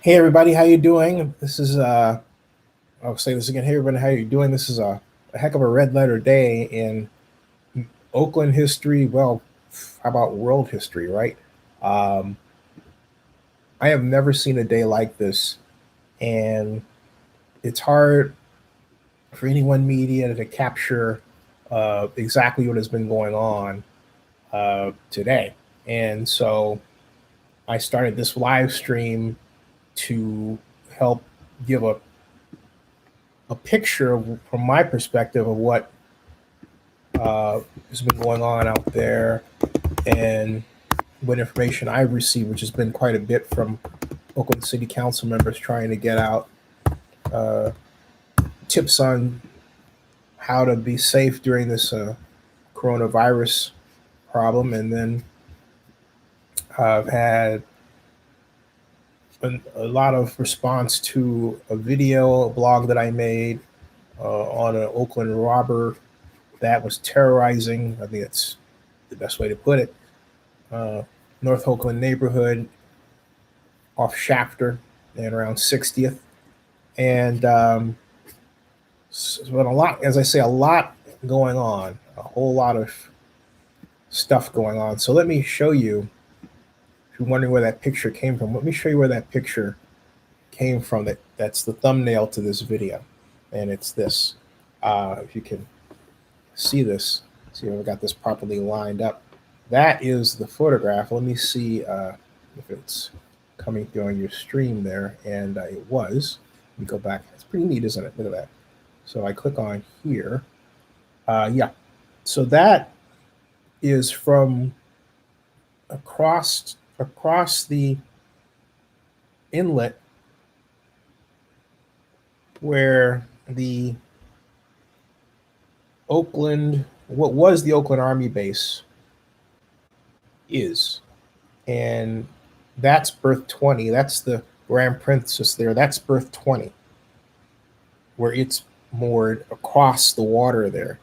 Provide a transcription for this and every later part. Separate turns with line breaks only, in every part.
Hey everybody, how you doing? This is I'll say this again. Hey everybody, how you doing? This is a heck of a red letter day in Oakland history. Well, how about world history, right? Um, I have never seen a day like this, and it's hard for any one media to capture exactly what has been going on today. And so I started this live stream to help give a picture from my perspective of what has been going on out there and what information I've received, which has been quite a bit from Oakland City Council members trying to get out uh, tips on how to be safe during this coronavirus problem. And then I've had a lot of response to a video, a blog that I made on an Oakland robber that was terrorizing. I think that's the best way to put it. Uh, North Oakland neighborhood off Shafter and around 60th. And but a lot, as I say, a lot going on, a whole lot of stuff going on. So let me show you, if you're wondering where that picture came from, let me show you where that picture came from. That's the thumbnail to this video. And it's this. If you can see this, see if I got this properly lined up. That is the photograph. Let me see if it's coming through on your stream there. And it was. Let me go back. It's pretty neat, isn't it? Look at that. So I click on here. Yeah. So that is from across the inlet where the Oakland, what was the Oakland Army base, is. And that's berth 20. That's the Grand Princess there. That's berth 20, where it's moored across the water there.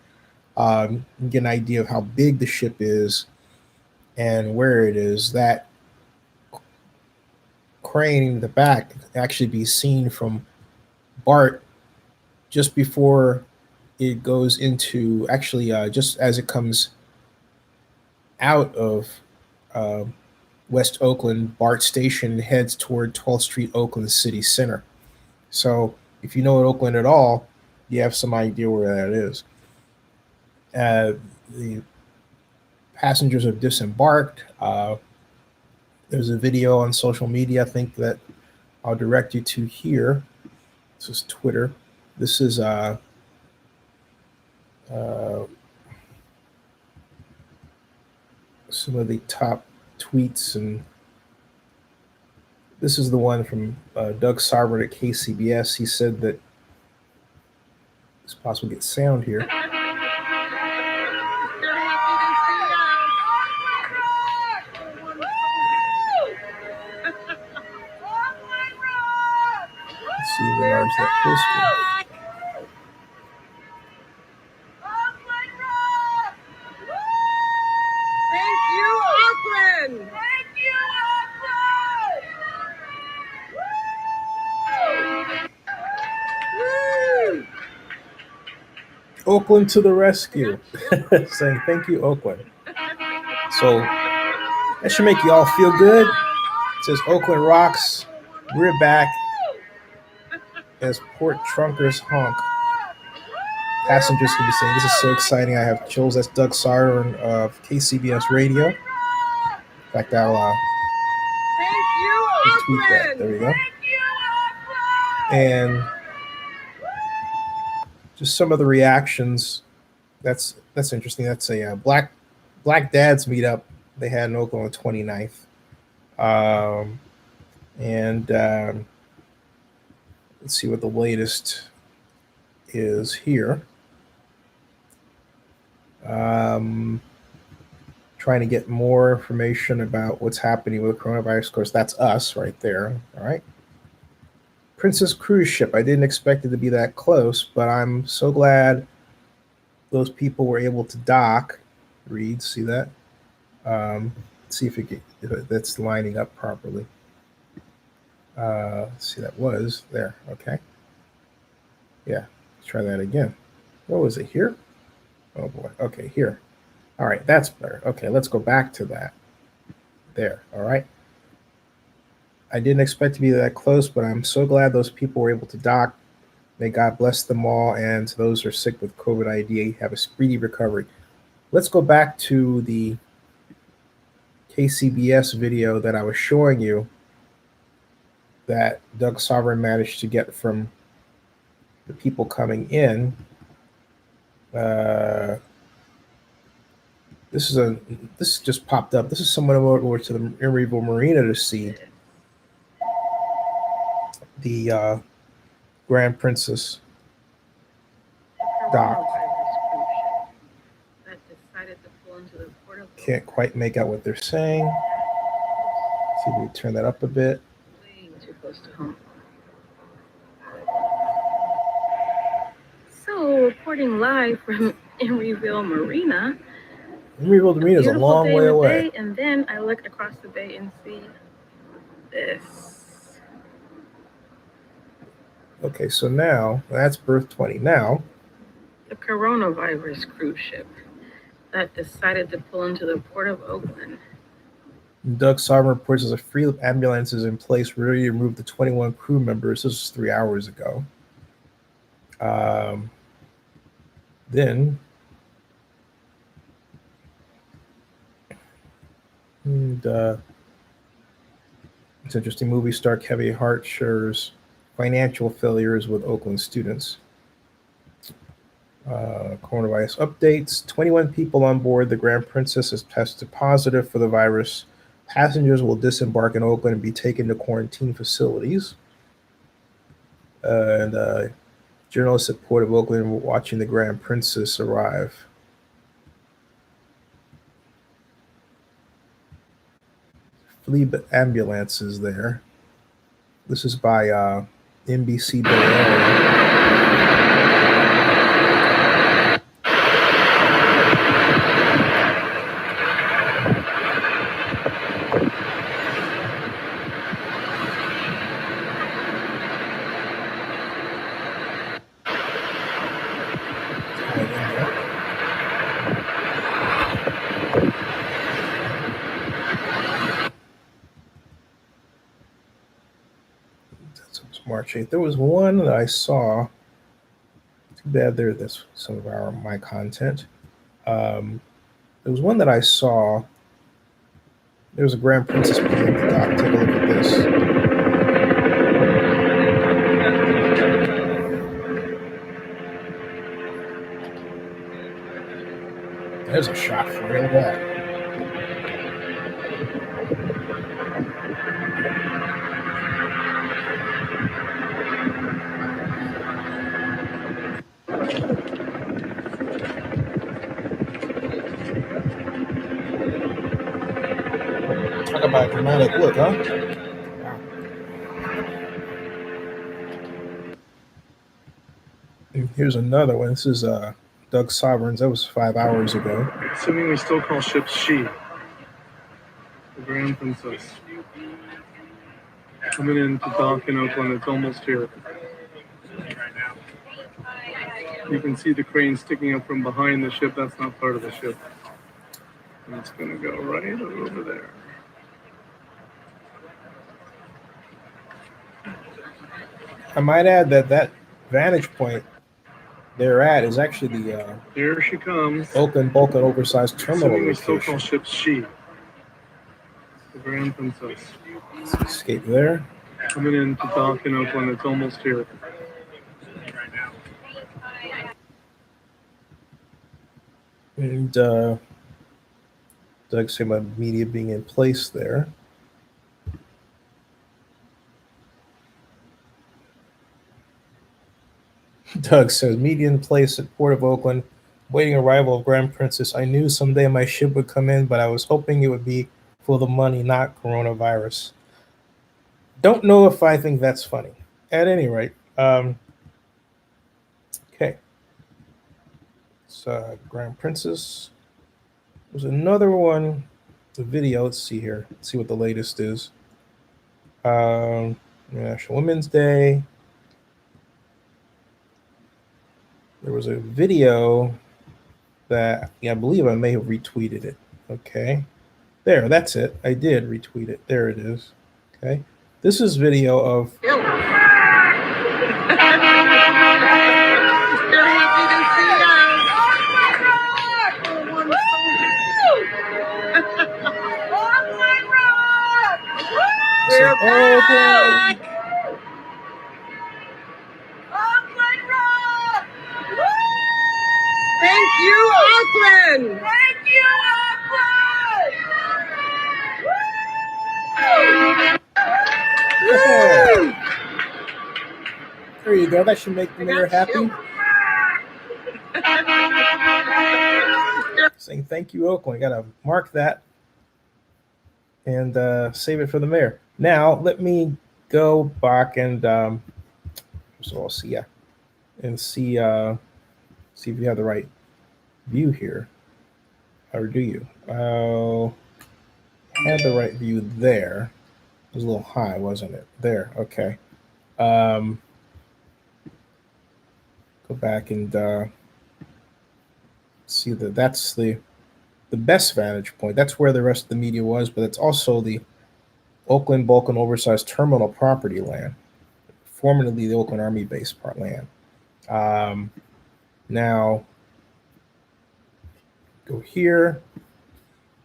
You get an idea of how big the ship is and where it is. That crane in the back can actually be seen from BART just before it goes into, actually just as it comes out of uh, West Oakland, BART station heads toward 12th Street, Oakland City Center. So if you know Oakland at all, you have some idea where that is. The passengers have disembarked. There's a video on social media, I think, that I'll direct you to here. This is Twitter. This is some of the top tweets, and this is the one from Doug Sarver at KCBS. He said that it's possible to get sound here. Let's see if it enlarge that poster.
Thank you, Oakland! Thank you, Oakland!
Woo! Oakland to the rescue. Saying thank you, Oakland. So that should make you all feel good. It says Oakland rocks. We're back as port trunkers honk. Passengers can be saying, "This is so exciting. I have chills." That's Doug Sarver of KCBS Radio. In fact, I'll tweet that. There we go. And just some of the reactions. That's interesting. That's a Black Dads meetup they had in Oakland on the 29th. Let's see what the latest is here. Trying to get more information about what's happening with the coronavirus. Of course, that's us right there. All right. Princess cruise ship. I didn't expect it to be that close, but I'm so glad those people were able to dock. Read, see that? See if that's lining up properly. Let's see, that was there. Okay. Yeah, let's try that again. What was it here? Oh boy. Okay, here. All right, that's better. Okay, let's go back to that. There. All right. I didn't expect to be that close, but I'm so glad those people were able to dock. May God bless them all, and to those who are sick with COVID-19, have a speedy recovery. Let's go back to the KCBS video that I was showing you that Doug Sovereign managed to get from the people coming in. This just popped up. This is someone over to the Emeryville Marina to see the Grand Princess dock. Can't quite make out what they're saying. Let's see if we can turn that up a bit.
Too close to home. So, reporting live from Emeryville Marina.
Emeryville Marina is a long way away.
And then I look across the bay and see this.
Okay, so now that's berth 20. Now,
the coronavirus cruise ship that decided to pull into the port of Oakland.
Doug Sovereign reports there's a fleet of ambulances in place ready to remove the 21 crew members. This was 3 hours ago. Then, it's interesting. Movie star Kevin Hart shares financial failures with Oakland students. Coronavirus updates. 21 people on board the Grand Princess has tested positive for the virus. Passengers will disembark in Oakland and be taken to quarantine facilities. And journalists at Port of Oakland were watching the Grand Princess arrive. Fleet ambulances there. This is by NBC Bay Area. March 8th. There was one that I saw. Too bad that's some of my content. There was one that I saw. There was a Grand Princess behind the dock. Take a look at this. There's a shot for real. Look at that. Talk about a dramatic look, huh? Wow. And here's another one. This is Doug Sovereign's. That was 5 hours ago.
Assuming we still call ships she. The Grand Princess. Coming in to dock in Oakland. It's almost here. You can see the crane sticking up from behind the ship. That's not part of the ship. And it's going to go right over there.
I might add that vantage point they're at is actually the
here she comes.
Oakland bulk and oversized terminal
Assuming we
location.
still call ships she. The Grand Princess.
Let's escape there.
Coming in to dock in Oakland. It's almost here.
And Doug said about media being in place there. Doug says, media in place at Port of Oakland, waiting arrival of Grand Princess. I knew someday my ship would come in, but I was hoping it would be for the money, not coronavirus. Don't know if I think that's funny. At any rate, okay. It's Grand Princess. There's another one, the video. Let's see here. Let's see what the latest is. International Women's Day. There was a video that I believe I may have retweeted it. Okay. There, that's it. I did retweet it. There it is. Okay. This is video of
We're back! Thank you, Oakland! Thank you, Oakland!
There you go. That should make the mayor happy. Saying thank you, Oakland. Gotta mark that and save it for the mayor. Now let me go back and so I'll see ya and see if you have the right view here, or do you? Oh, had the right view there. It was a little high, wasn't it? There. Okay. Go back and see that that's the best vantage point. That's where the rest of the media was, but it's also the Oakland bulk and oversized terminal property land, formerly the Oakland Army Base part land. Now, go here.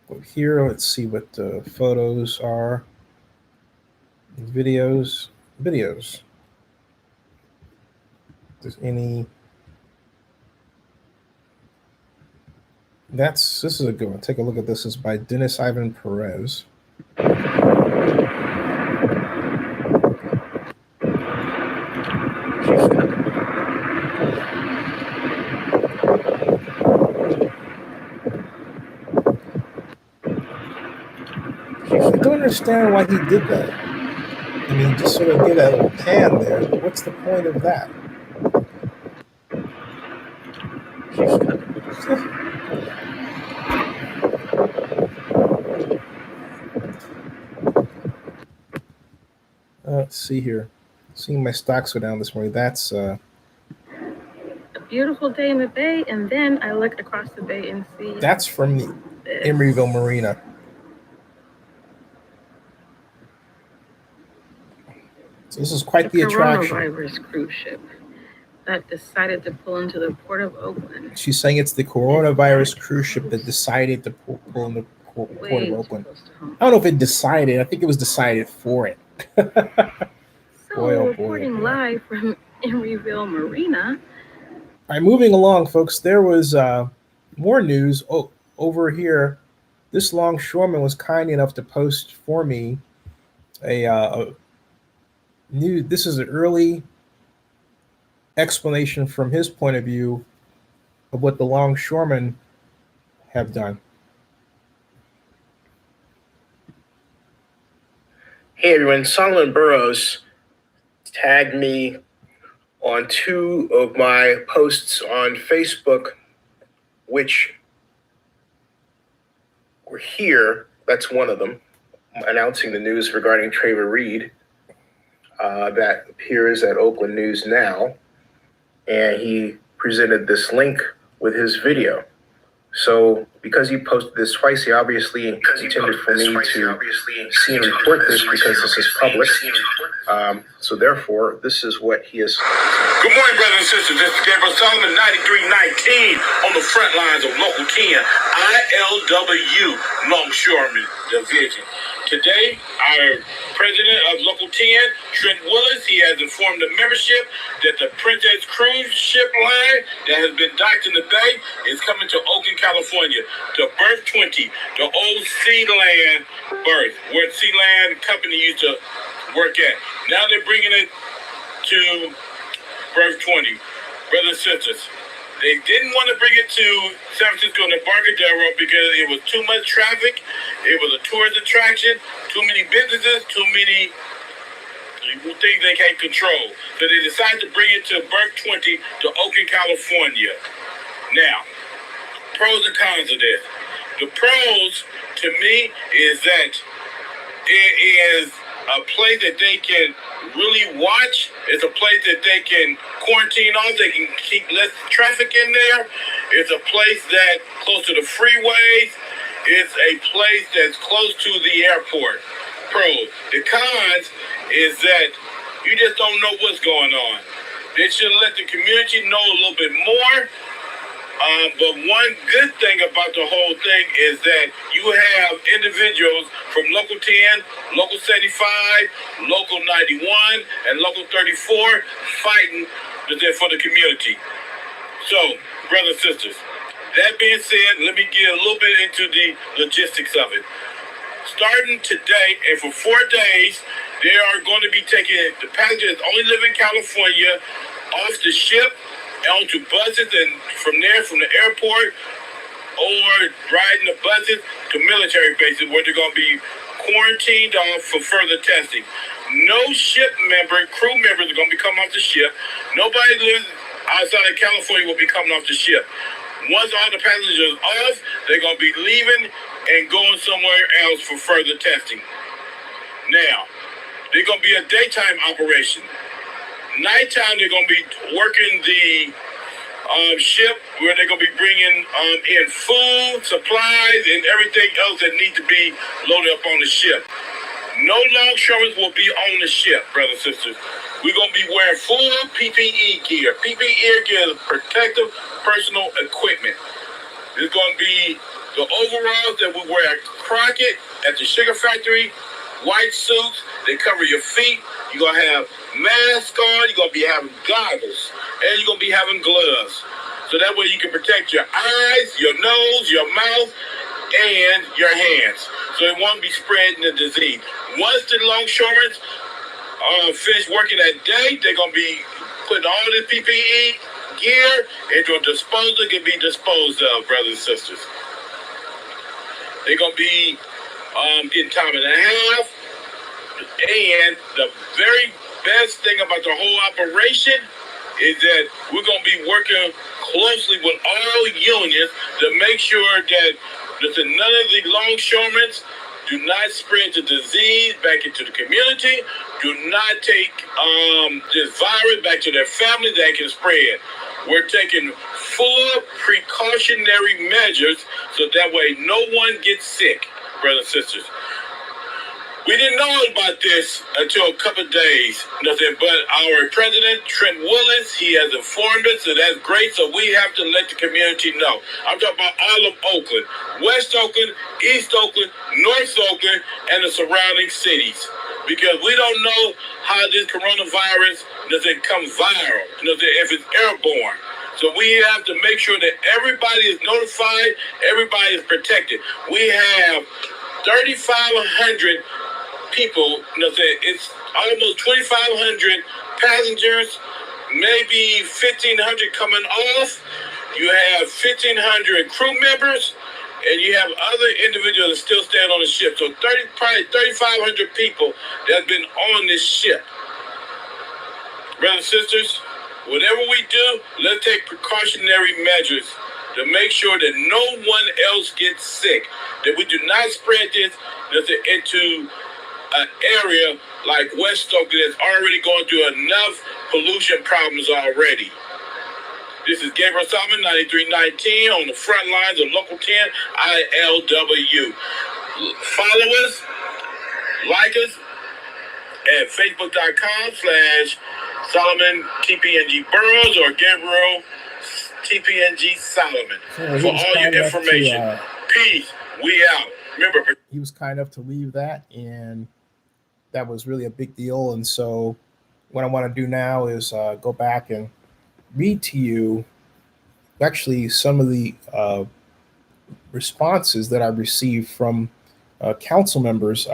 Let's see what the photos are. Videos. If there's any. This is a good one. Take a look at this. It's by Dennis Ivan Perez. I don't understand why he did that. I mean, just sort of give that little pan there. What's the point of that? Let's see here. Seeing my stocks go down this morning. That's
a beautiful day in the bay, and then I look across the bay and see.
That's from the Emeryville Marina. So this is quite the attraction.
Coronavirus cruise ship that decided to pull into the port of Oakland.
She's saying it's the coronavirus cruise ship that decided to pull in the port of Oakland. I don't know if it decided. I think it was decided for it.
Reporting live from Emeryville Marina.
All right, moving along, folks. There was more news over here. This longshoreman was kind enough to post for me a new. This is an early explanation from his point of view of what the longshoremen have done.
Hey everyone, Solomon Burrows tagged me on two of my posts on Facebook, which were here. That's one of them, announcing the news regarding Trevor Reed that appears at Oakland News Now. And he presented this link with his video. So because he posted this twice, he obviously intended for me to see and report this because this is public. So therefore, this is what he is.
Good morning, brothers and sisters. This is Gabriel Solomon, 9319 on the front lines of Local 10, ILW Longshoremen Division. Today, our president of Local 10, Trent Willis, he has informed the membership that the Princess Cruise Ship line that has been docked in the bay is coming to Oakland, California, to Berth 20, the old Sealand berth, where Sealand Company used to work at. Now they're bringing it to Berth 20. Brothers and sisters, they didn't want to bring it to San Francisco and Embarcadero because it was too much traffic. It was a tourist attraction, too many businesses, too many things they can't control. So they decided to bring it to Berth 20 to Oakland, California. Now, pros and cons of this. The pros, to me, is that it is a place that they can really watch. It's a place that they can quarantine on. They can keep less traffic in there. It's a place that close to the freeways. It's a place that's close to the airport. Pros. The cons is that you just don't know what's going on. They should let the community know a little bit more. But one good thing about the whole thing is that you have individuals from Local 10, Local 75, Local 91, and Local 34 fighting for the community. So, brothers and sisters, that being said, let me get a little bit into the logistics of it. Starting today and for 4 days, they are going to be taking the passengers that only live in California off the ship onto buses, and from there, from the airport, or riding the buses to military bases where they're going to be quarantined off for further testing. No ship member, crew members are going to be coming off the ship. Nobody lives outside of California will be coming off the ship. Once all the passengers are off, they're going to be leaving and going somewhere else for further testing. Now, they're going to be a daytime operation. Nighttime, they're going to be working the ship where they're going to be bringing in food, supplies, and everything else that needs to be loaded up on the ship. No longshoremen will be on the ship, brothers and sisters. We're going to be wearing full PPE gear. PPE gear is protective personal equipment. There's going to be the overalls that we wear at Crockett at the sugar factory, white suits, they cover your feet. You're going to have masks on, you're going to be having goggles, and you're going to be having gloves. So that way you can protect your eyes, your nose, your mouth, and your hands. So it won't be spreading the disease. Once the longshoremen finish working that day, they're going to be putting all this PPE gear into a disposal that can be disposed of, brothers and sisters. They're going to be getting time and a half. And the very best thing about the whole operation is that we're going to be working closely with all unions to make sure that none of the longshoremen do not spread the disease back into the community, do not take this virus back to their family that can spread. We're taking full precautionary measures so that way no one gets sick, brothers and sisters. We didn't know about this until a couple of days, nothing but our president, Trent Willis, he has informed us, so that's great, so we have to let the community know. I'm talking about all of Oakland, West Oakland, East Oakland, North Oakland, and the surrounding cities, because we don't know how this coronavirus doesn't come viral, if it's airborne. So we have to make sure that everybody is notified, everybody is protected. We have 3,500 people, it's almost 2,500 passengers, maybe 1,500 coming off. You have 1,500 crew members, and you have other individuals that still stand on the ship. So probably 3,500 people that have been on this ship. Brothers and sisters, whatever we do, let's take precautionary measures to make sure that no one else gets sick, that we do not spread this into an area like West Oakland that's already going through enough pollution problems already. This is Gabriel Solomon, 9319, on the front lines of Local 10 ILW. Follow us, like us at facebook.com/Solomon TPNG Burrows or Gabriel TPNG Solomon for all your information. Peace. We out. Remember,
he was kind enough to leave that, and that was really a big deal. And so what I want to do now is go back and read to you actually some of the responses that I received from council members.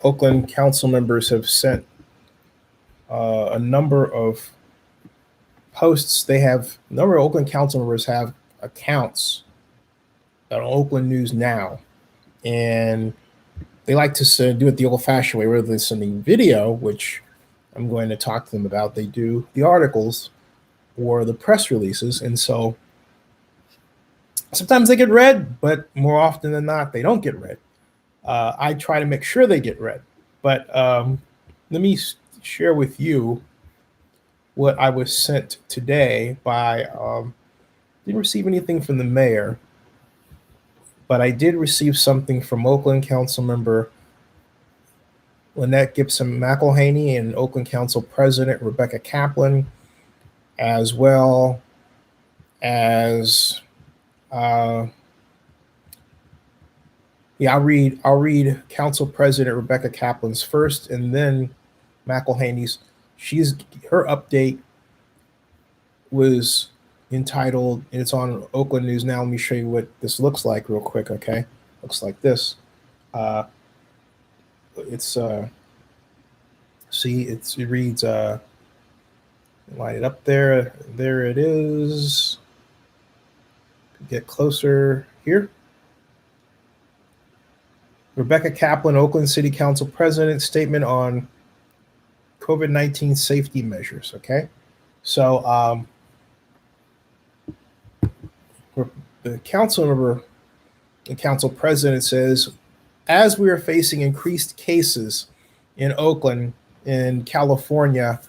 Oakland council members have sent a number of posts. A number of Oakland council members have accounts on Oakland News Now, and they like to do it the old-fashioned way rather than sending video, which I'm going to talk to them about. They do the articles or the press releases, and so sometimes they get read, but more often than not, they don't get read. I try to make sure they get read. But let me share with you what I was sent today by. Didn't receive anything from the mayor, but I did receive something from Oakland Council member Lynette Gibson McElhaney and Oakland Council President Rebecca Kaplan, as well as I'll read Council President Rebecca Kaplan's first, and then McElhaney's. Her update was entitled, and it's on Oakland News Now. Let me show you what this looks like real quick. Okay, looks like this. It's it reads line it up there. There it is. Get closer here. Rebecca Kaplan, Oakland City Council President, statement on COVID-19 safety measures. Okay, so the council member, the council president says, as we are facing increased cases in Oakland, in California,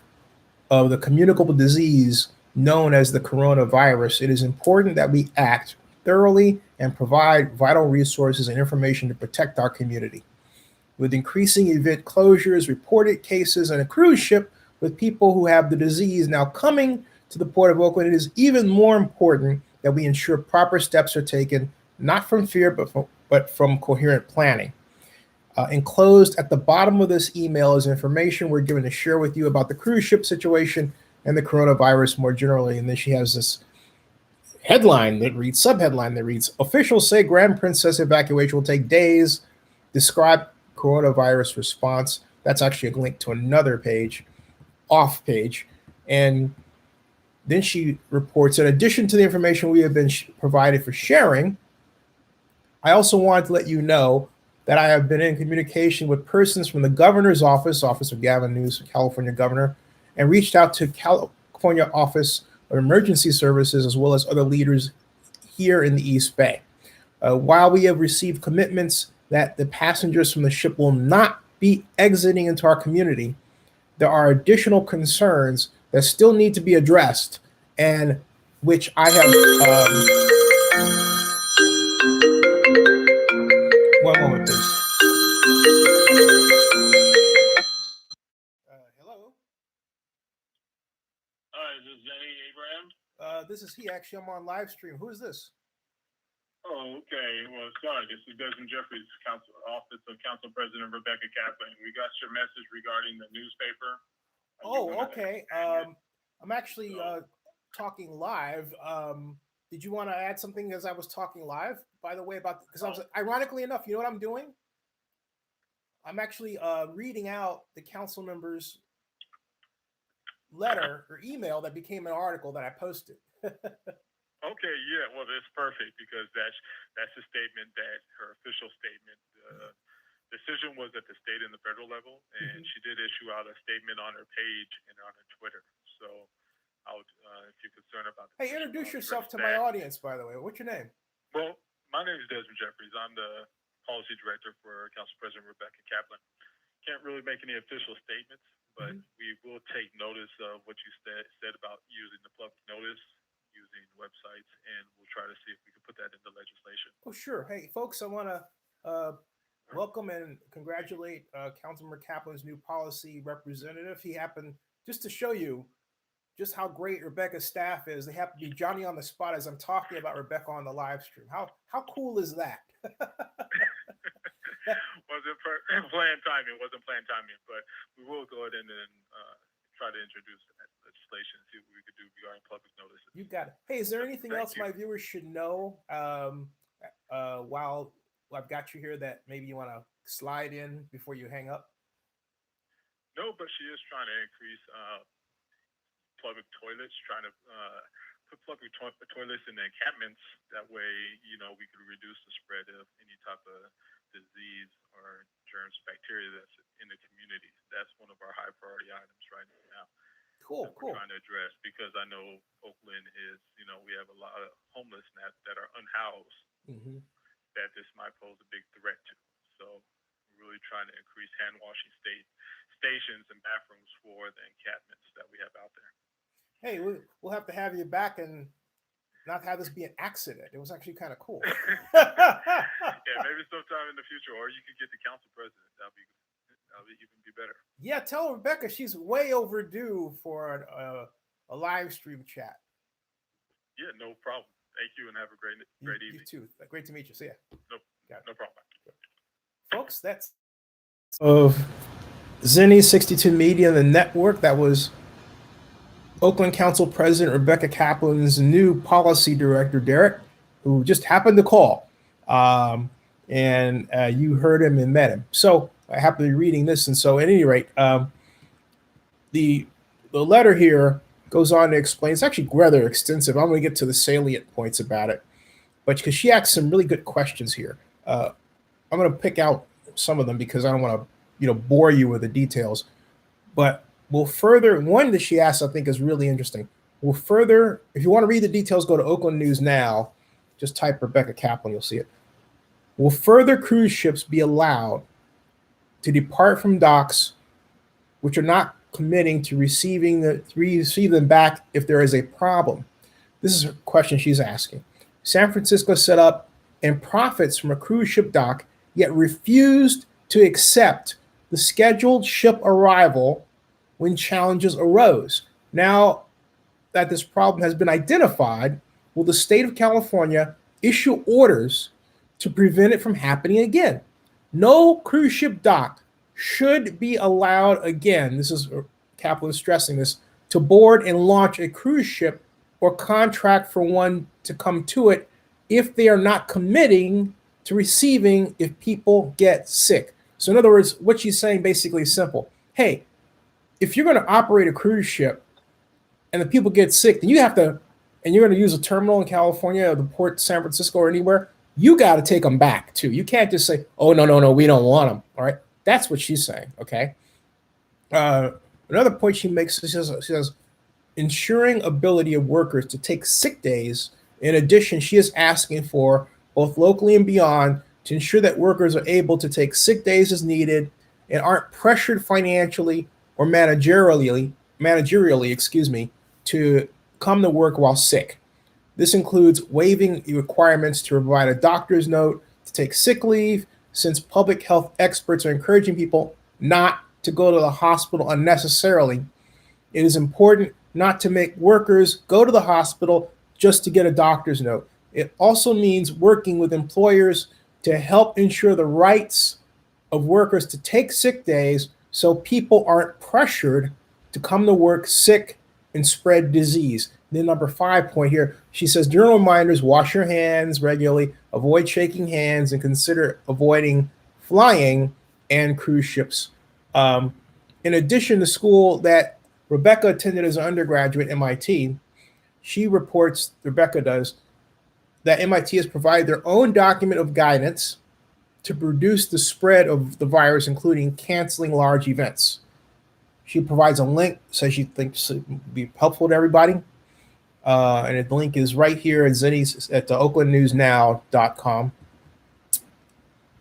of the communicable disease known as the coronavirus, it is important that we act thoroughly and provide vital resources and information to protect our community. With increasing event closures, reported cases, and a cruise ship with people who have the disease now coming to the Port of Oakland, it is even more important that we ensure proper steps are taken, not from fear, but from coherent planning. Enclosed at the bottom of this email is information we're given to share with you about the cruise ship situation and the coronavirus more generally. And then she has this subheadline that reads, officials say Grand Princess evacuation will take days, describe coronavirus response. That's actually a link to another page, off page. And then she reports, in addition to the information we have been provided for sharing, I also wanted to let you know that I have been in communication with persons from the governor's office of Gavin Newsom, California governor, and reached out to California Office of Emergency Services, as well as other leaders here in the East Bay. While we have received commitments that the passengers from the ship will not be exiting into our community, there are additional concerns that still need to be addressed, and which I have. One moment, please. Hello.
Is this Zennie Abraham?
This is he. Actually, I'm on live stream. Who is this?
Oh, okay. Well, sorry. This is Desmond Jeffries, Office of Council President Rebecca Kaplan. We got your message regarding the newspaper.
Oh, okay. I'm actually talking live. Did you want to add something as I was talking live? By the way, because I was, ironically enough, you know what I'm doing? I'm actually reading out the council member's letter or email that became an article that I posted.
Okay, yeah, well, that's perfect because that's a statement that her official statement. Decision was at the state and the federal level, and she did issue out a statement on her page and on her Twitter. So, if you're concerned about,
hey, introduce yourself to my audience, by the way. What's your name?
Well, my name is Desmond Jeffries. I'm the policy director for Council President Rebecca Kaplan. Can't really make any official statements, but we will take notice of what you said about using the public notice, using websites, and we'll try to see if we can put that into legislation.
Oh, sure. Hey, folks, I want to welcome and congratulate Councilmember Kaplan's new policy representative. He happened, just to show you just how great Rebecca's staff is, they happen to be Johnny on the spot as I'm talking about Rebecca on the live stream. How cool is that?
Wasn't planned timing, but we will go ahead and try to introduce that legislation, see what we could do regarding public notices.
You got it. Hey, is there anything else my viewers should know while I've got you here that maybe you want to slide in before you hang up?
No, but she is trying to increase public toilets, trying to put public toilets in the encampments. That way, we could reduce the spread of any type of disease or germs, bacteria that's in the community. That's one of our high priority items right now.
Cool.
We're trying to address, because I know Oakland is, we have a lot of homeless that are unhoused, that this might pose a big threat to. So
really trying to increase hand washing stations and bathrooms for the encampments that we have out there.
Hey, we'll have to have you back and not have this be an accident. It was actually kind of cool.
Yeah, maybe sometime in the future, or you could get the council president. That'll be even be better.
Yeah, tell Rebecca she's way overdue for a live stream chat.
Yeah, no problem. Thank you, and have a great evening.
You too. Great to meet you. See ya.
No problem.
Folks, that's of Zennie62 Media, the network. That was Oakland Council President Rebecca Kaplan's new policy director, Derek, who just happened to call. And you heard him and met him. So I happen to be reading this. And so at any rate, the letter here goes on to explain, it's actually rather extensive. I'm going to get to the salient points about it, but because she asked some really good questions here. I'm going to pick out some of them because I don't want to, bore you with the details, but we'll further, one that she asked, I think is really interesting. We'll further, if you want to read the details, go to Oakland News Now, just type Rebecca Kaplan, you'll see it. Will further cruise ships be allowed to depart from docks which are not committing to receive them back if there is a problem? This is a question she's asking. San Francisco set up and profits from a cruise ship dock, yet refused to accept the scheduled ship arrival when challenges arose. Now that this problem has been identified, will the state of California issue orders to prevent it from happening again? No cruise ship dock should be allowed again, this is Kaplan stressing this, to board and launch a cruise ship or contract for one to come to it if they are not committing to receiving if people get sick. So in other words, what she's saying basically is simple. Hey, if you're going to operate a cruise ship and the people get sick, then you have to, and you're going to use a terminal in California or the port San Francisco or anywhere, you got to take them back too. You can't just say, oh, no, we don't want them. All right. That's what she's saying. Okay. Another point she makes, she says, ensuring ability of workers to take sick days. In addition, she is asking for both locally and beyond to ensure that workers are able to take sick days as needed and aren't pressured financially or managerially, to come to work while sick. This includes waiving the requirements to provide a doctor's note to take sick leave, since public health experts are encouraging people not to go to the hospital unnecessarily. It is important not to make workers go to the hospital just to get a doctor's note. It also means working with employers to help ensure the rights of workers to take sick days so people aren't pressured to come to work sick and spread disease. Then number 5 point here, she says, journal reminders, wash your hands regularly, avoid shaking hands, and consider avoiding flying and cruise ships. In addition to school that Rebecca attended as an undergraduate at MIT, she reports, Rebecca does, that MIT has provided their own document of guidance to reduce the spread of the virus, including canceling large events. She provides a link, says she thinks it would be helpful to everybody. And the link is right here at Zennie's at the oaklandnewsnow.com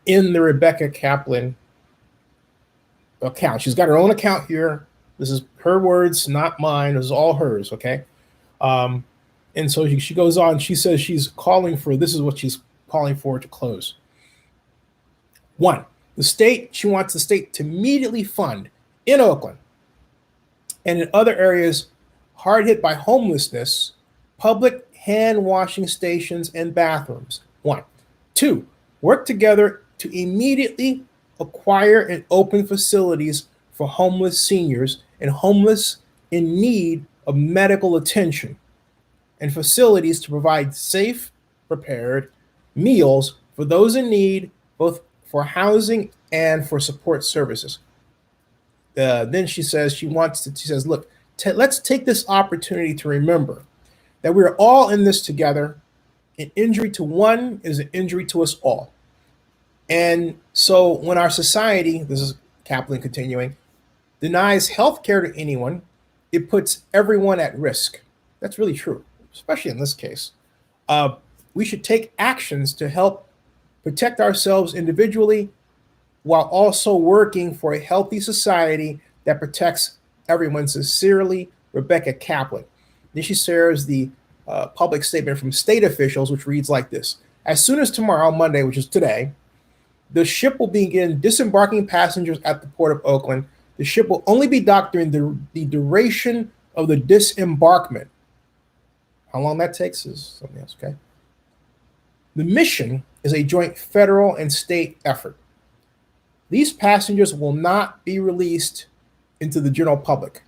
in the Rebecca Kaplan account. She's got her own account here. This is her words, not mine. This is all hers, okay? And so she goes on. She says she's calling for, this is what she's calling for to close. 1, she wants the state to immediately fund in Oakland and in other areas hard hit by homelessness, public hand washing stations and bathrooms. 1. 2, work together to immediately acquire and open facilities for homeless seniors and homeless in need of medical attention, and facilities to provide safe, prepared meals for those in need, both for housing and for support services. Then she says look, let's take this opportunity to remember that we're all in this together. An injury to one is an injury to us all. And so when our society, this is Kaplan continuing, denies health care to anyone, it puts everyone at risk. That's really true, especially in this case. We should take actions to help protect ourselves individually while also working for a healthy society that protects everyone. Sincerely, Rebecca Kaplan. Then she shares the public statement from state officials, which reads like this. As soon as tomorrow, Monday, which is today, the ship will begin disembarking passengers at the port of Oakland. The ship will only be docked during the duration of the disembarkment. How long that takes is something else, okay? The mission is a joint federal and state effort. These passengers will not be released into the general public.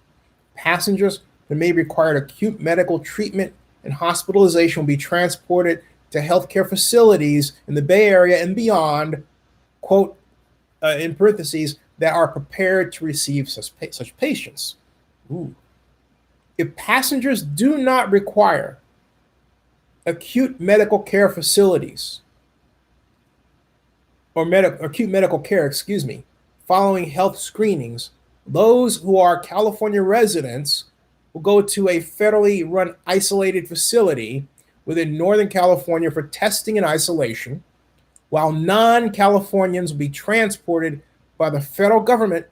Passengers that may require acute medical treatment and hospitalization will be transported to healthcare facilities in the Bay Area and beyond, quote, in parentheses, that are prepared to receive such patients. Ooh. If passengers do not require acute medical care facilities or acute medical care, following health screenings, those who are California residents will go to a federally run isolated facility within Northern California for testing and isolation, while non-Californians will be transported by the federal government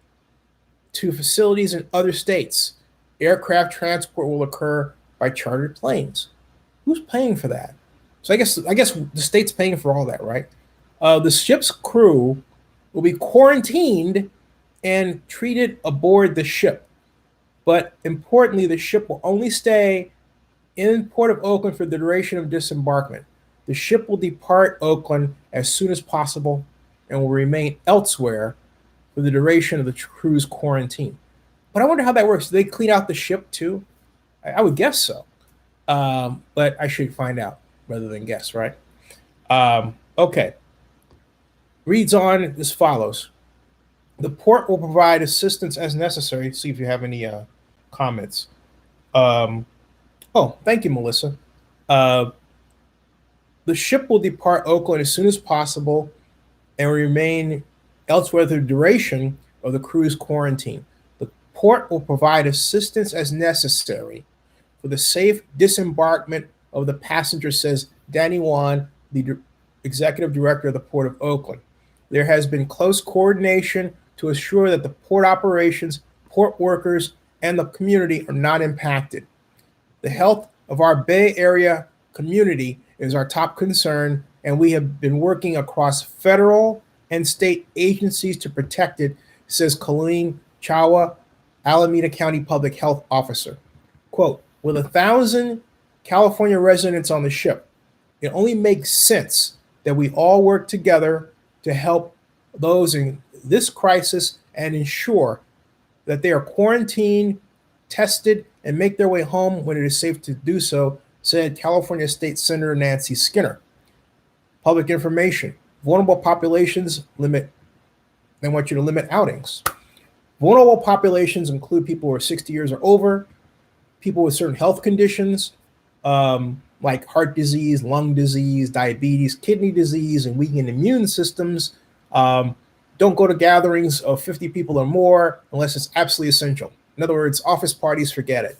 to facilities in other states. Aircraft transport will occur by chartered planes. Who's paying for that? So I guess the state's paying for all that, right? The ship's crew will be quarantined and treated aboard the ship. But importantly, the ship will only stay in Port of Oakland for the duration of disembarkment. The ship will depart Oakland as soon as possible and will remain elsewhere for the duration of the crew's quarantine. But I wonder how that works. Do they clean out the ship too? I would guess so. But I should find out rather than guess, right? Okay. Reads on as follows. The port will provide assistance as necessary. See if you have any comments. Oh, thank you, Melissa. The ship will depart Oakland as soon as possible and remain elsewhere for the duration of the crew's quarantine. The port will provide assistance as necessary for the safe disembarkment of the passenger, says Danny Wan, the executive director of the Port of Oakland. There has been close coordination to assure that the port operations, port workers, and the community are not impacted. The health of our Bay Area community is our top concern, and we have been working across federal and state agencies to protect it, says Colleen Chawa, Alameda County Public Health Officer. Quote, with 1,000 California residents on the ship, it only makes sense that we all work together to help those in this crisis and ensure that they are quarantined, tested, and make their way home when it is safe to do so, said California State Senator Nancy Skinner. Public information. Vulnerable populations limit. They want you to limit outings. Vulnerable populations include people who are 60 years or over, people with certain health conditions, like heart disease, lung disease, diabetes, kidney disease, and weakened immune systems. Don't go to gatherings of 50 people or more unless it's absolutely essential. In other words, office parties, forget it.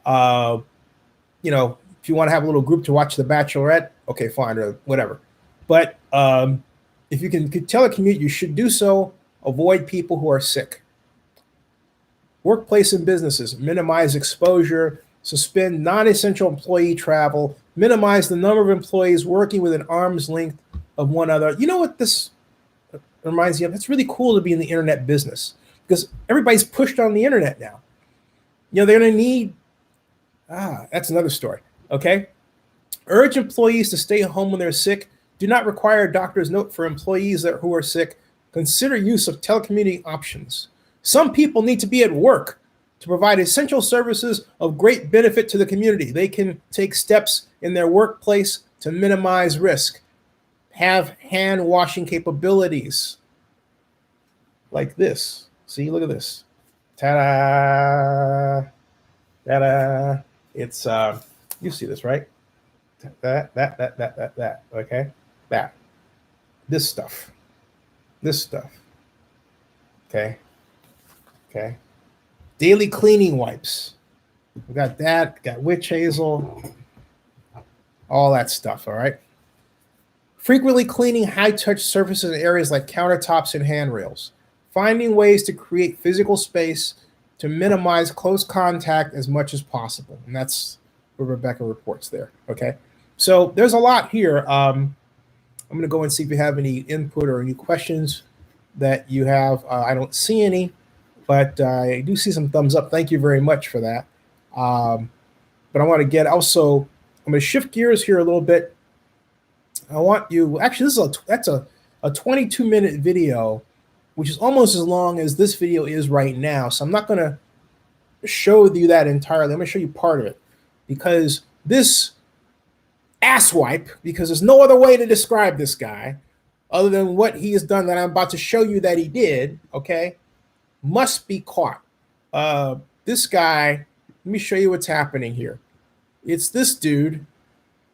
If you want to have a little group to watch The Bachelorette, okay, fine, or whatever. But if you can telecommute, you should do so. Avoid people who are sick. Workplace and businesses, minimize exposure, suspend non-essential employee travel, minimize the number of employees working within arm's length of one another. You know what this reminds me of? It's really cool to be in the internet business because everybody's pushed on the internet now. They're going to need, that's another story, okay? Urge employees to stay home when they're sick. Do not require a doctor's note for employees who are sick. Consider use of telecommuting options. Some people need to be at work to provide essential services of great benefit to the community. They can take steps in their workplace to minimize risk. Have hand washing capabilities like this. See, look at this. Ta-da! Ta-da! It's you see this, right? That. Okay, that. This stuff. Okay. Daily cleaning wipes. We got that. Got witch hazel. All that stuff. All right. frequently cleaning high-touch surfaces in areas like countertops and handrails, finding ways to create physical space to minimize close contact as much as possible. And that's what Rebecca reports there, okay? So there's a lot here. I'm going to go and see if you have any input or any questions that you have. I don't see any, but I do see some thumbs up. Thank you very much for that. But I want to get also, I'm going to shift gears here a little bit. I want you, actually, that's a 22-minute video, which is almost as long as this video is right now. So I'm not going to show you that entirely. I'm going to show you part of it, because this asswipe, because there's no other way to describe this guy other than what he has done that I'm about to show you that he did, okay, must be caught. This guy, let me show you what's happening here. It's this dude.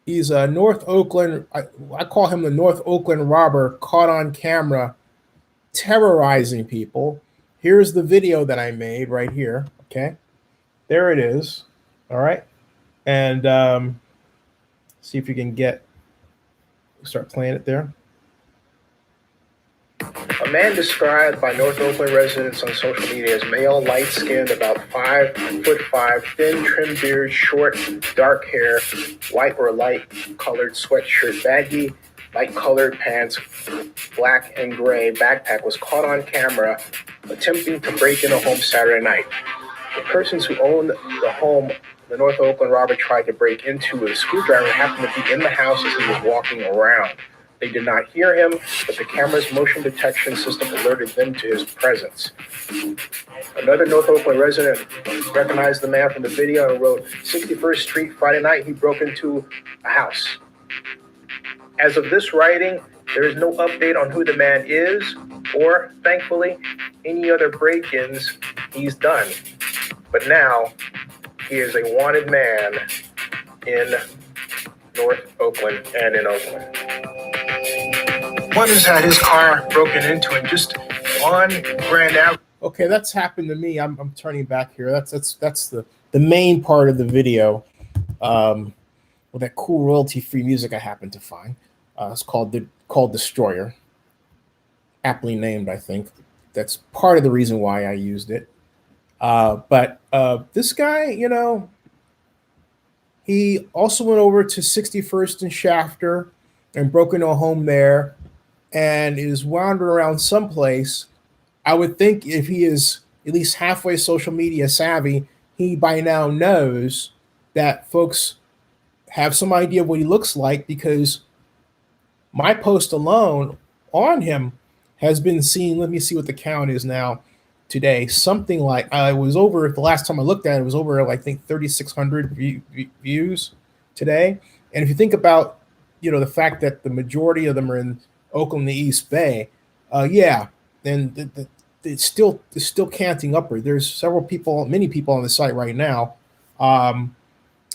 He's a North Oakland, I call him the North Oakland robber, caught on camera terrorizing people. Here's the video that I made right here, okay? There it is, all right? And see if you can start playing it there.
A man described by North Oakland residents on social media as male, light-skinned, about 5'5", thin, trim beard, short, dark hair, white or light-colored sweatshirt, baggy, light-colored pants, black and gray backpack, was caught on camera attempting to break in a home Saturday night. The persons who owned the home the North Oakland robber tried to break into with a screwdriver happened to be in the house as he was walking around. They did not hear him, but the camera's motion detection system alerted them to his presence. Another North Oakland resident recognized the man from the video and wrote, 61st Street, Friday night, he broke into a house. As of this writing, there is no update on who the man is or, thankfully, any other break-ins he's done. But now, he is a wanted man in North Oakland and in Oakland. One has had his car broken into in just on Grand Avenue.
Okay, that's happened to me. I'm turning back here. That's the main part of the video. With that cool royalty-free music I happened to find. It's called Destroyer. Aptly named, I think. That's part of the reason why I used it. But this guy, you know, he also went over to 61st and Shafter and broke into a home there and is wandering around someplace. I would think if he is at least halfway social media savvy, he by now knows that folks have some idea of what he looks like, because my post alone on him has been seen. Let me see what the count is now today. Something like, I was over, the last time I looked at it, it was over, I think, 3,600 views today. And if you think about, you know, the fact that the majority of them are in Oakland, the East Bay, yeah, and it's still canting upward. There's many people on the site right now.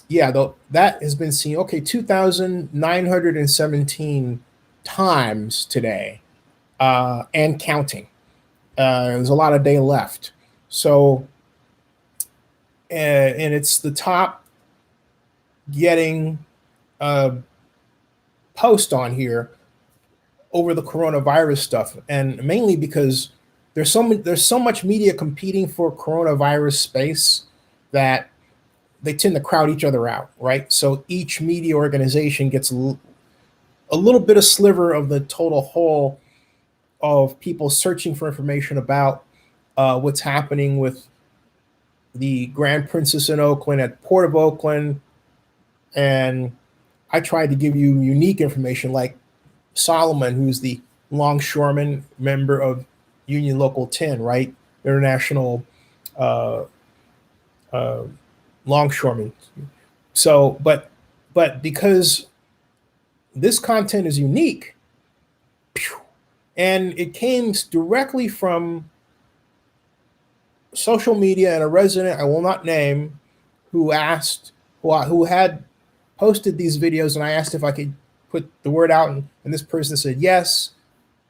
Yeah, though that has been seen. Okay, 2,917 times today, and counting. There's a lot of day left. So, and it's the top getting post on here over the coronavirus stuff, and mainly because there's so much media competing for coronavirus space that they tend to crowd each other out, right? So each media organization gets a little bit of sliver of the total whole of people searching for information about what's happening with the Grand Princess in Oakland, at Port of Oakland. And I tried to give you unique information like Solomon, who's the longshoreman member of Union Local 10, right? International longshoreman. So, but because this content is unique, and it came directly from social media and a resident I will not name who had posted these videos, and I asked if I could put the word out, and this person said yes.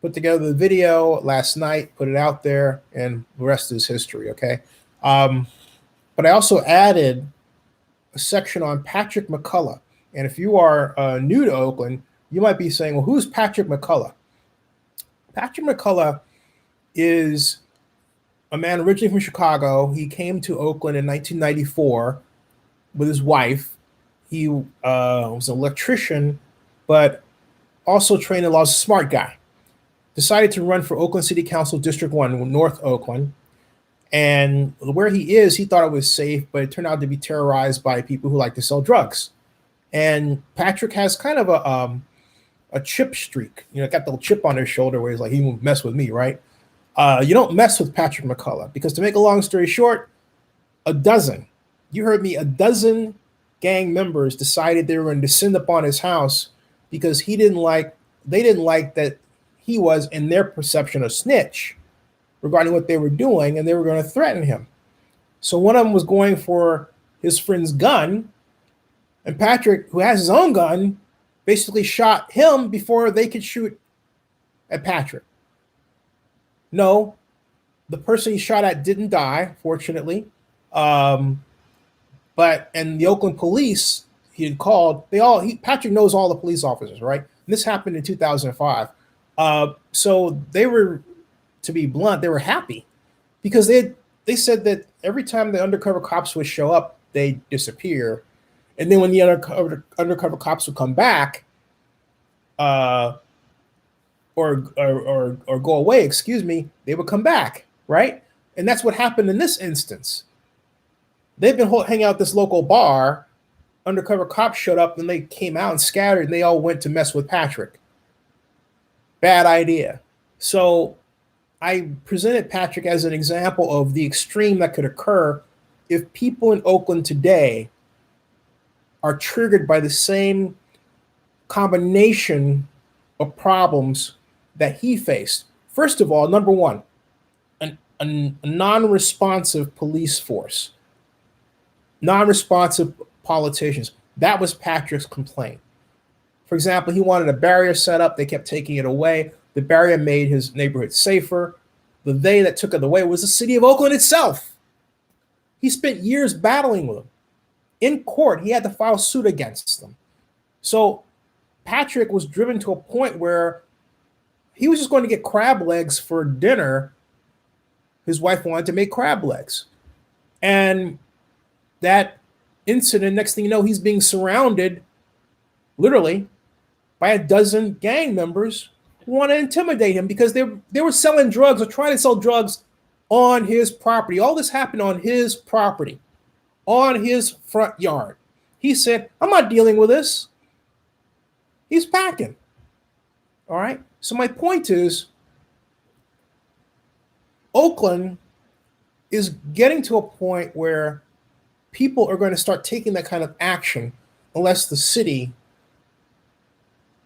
Put together the video last night, put it out there, and the rest is history, okay? But I also added a section on Patrick McCullough. And if you are new to Oakland, You might be saying, well, who's Patrick McCullough? Patrick McCullough is a man originally from Chicago. He came to Oakland in 1994 with his wife. He was an electrician, but also trained in law. As a smart guy. Decided to run for Oakland City Council District 1, North Oakland. And where he is, he thought it was safe, but it turned out to be terrorized by people who like to sell drugs. And Patrick has kind of a chip streak. You know, got the chip on his shoulder where he's like, he won't mess with me, right? You don't mess with Patrick McCullough because, to make a long story short, a dozen gang members decided they were going to descend upon his house because they didn't like that he was, in their perception, a snitch regarding what they were doing, and they were going to threaten him. So one of them was going for his friend's gun, and Patrick, who has his own gun, basically shot him before they could shoot at Patrick. No, the person he shot at didn't die, fortunately. And the Oakland police he had called, Patrick knows all the police officers, right? And this happened in 2005. So they were, to be blunt, they were happy because they said that every time the undercover cops would show up, they'd disappear. And then when the undercover cops would come back, or go away, they would come back, right? And that's what happened in this instance. They've been hanging out at this local bar. Undercover cops showed up and they came out and scattered, and they all went to mess with Patrick. Bad idea. So I presented Patrick as an example of the extreme that could occur if people in Oakland today are triggered by the same combination of problems that he faced. First of all, number one, a non-responsive police force, non-responsive politicians. That was Patrick's complaint. For example, he wanted a barrier set up. They kept taking it away. The barrier made his neighborhood safer. The they that took it away was the city of Oakland itself. He spent years battling with them. In court, he had to file suit against them. So Patrick was driven to a point where he was just going to get crab legs for dinner. His wife wanted to make crab legs. And that incident, next thing you know, he's being surrounded, literally, by a dozen gang members who want to intimidate him because they were selling drugs or trying to sell drugs on his property. All this happened on his property, on his front yard. He said, I'm not dealing with this. He's packing. All right. So my point is, Oakland is getting to a point where people are going to start taking that kind of action unless the city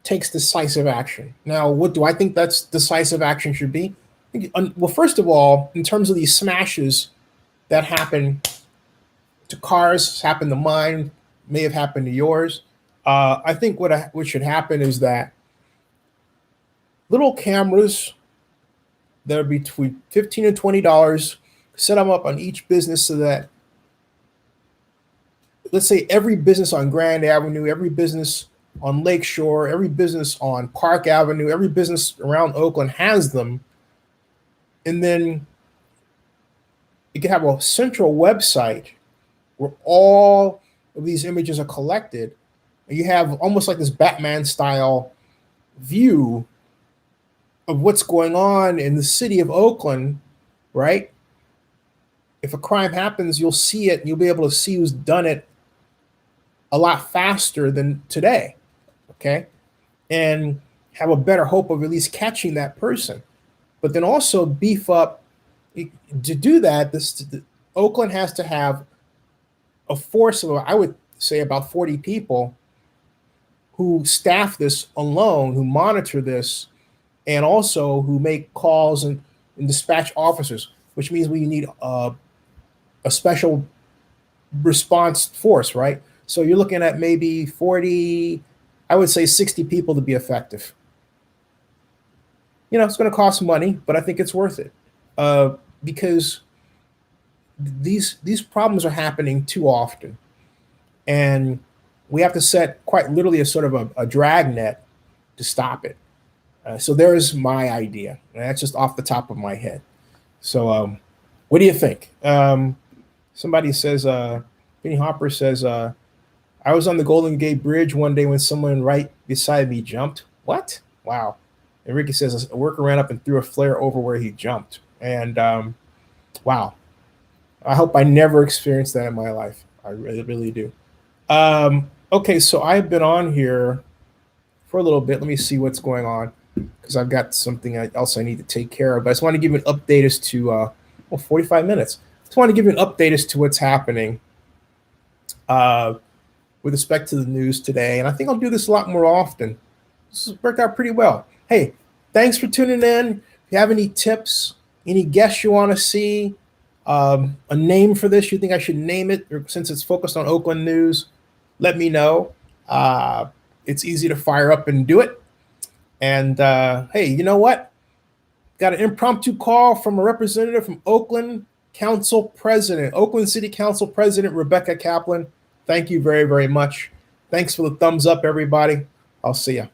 takes decisive action. Now, what do I think that's decisive action should be? Well, first of all, in terms of these smashes that happen to cars, happened to mine, may have happened to yours. I think what should happen is that little cameras that are between $15 and $20, set them up on each business so that, let's say, every business on Grand Avenue, every business on Lakeshore, every business on Park Avenue, every business around Oakland has them. And then you can have a central website where all of these images are collected. And you have almost like this Batman style view of what's going on in the city of Oakland, right? If a crime happens, you'll see it and you'll be able to see who's done it a lot faster than today, okay? And have a better hope of at least catching that person. But then also beef up, to do that, Oakland has to have a force of, I would say, about 40 people who staff this alone, who monitor this, and also who make calls and dispatch officers, which means we need a special response force, right? So you're looking at maybe 40, I would say 60 people to be effective. You know, it's going to cost money, but I think it's worth it because these problems are happening too often. And we have to set quite literally a sort of a drag net to stop it. So there's my idea. And that's just off the top of my head. So what do you think? Somebody says, Benny Hopper says, I was on the Golden Gate Bridge one day when someone right beside me jumped. What? Wow. And Ricky says a worker ran up and threw a flare over where he jumped. And wow. I hope I never experience that in my life. I really, really do. Okay, so I've been on here for a little bit. Let me see what's going on because I've got something else I need to take care of. But I just want to give you an update as to 45 minutes. I just want to give you an update as to what's happening with respect to the news today. And I think I'll do this a lot more often. This has worked out pretty well. Hey, thanks for tuning in. If you have any tips, any guests you want to see, a name for this, you think I should name it, or since it's focused on Oakland news, let me know. It's easy to fire up and do it. And hey, you know what? Got an impromptu call from a representative from Oakland Oakland City Council President Rebecca Kaplan. Thank you very, very much. Thanks for the thumbs up, everybody. I'll see you.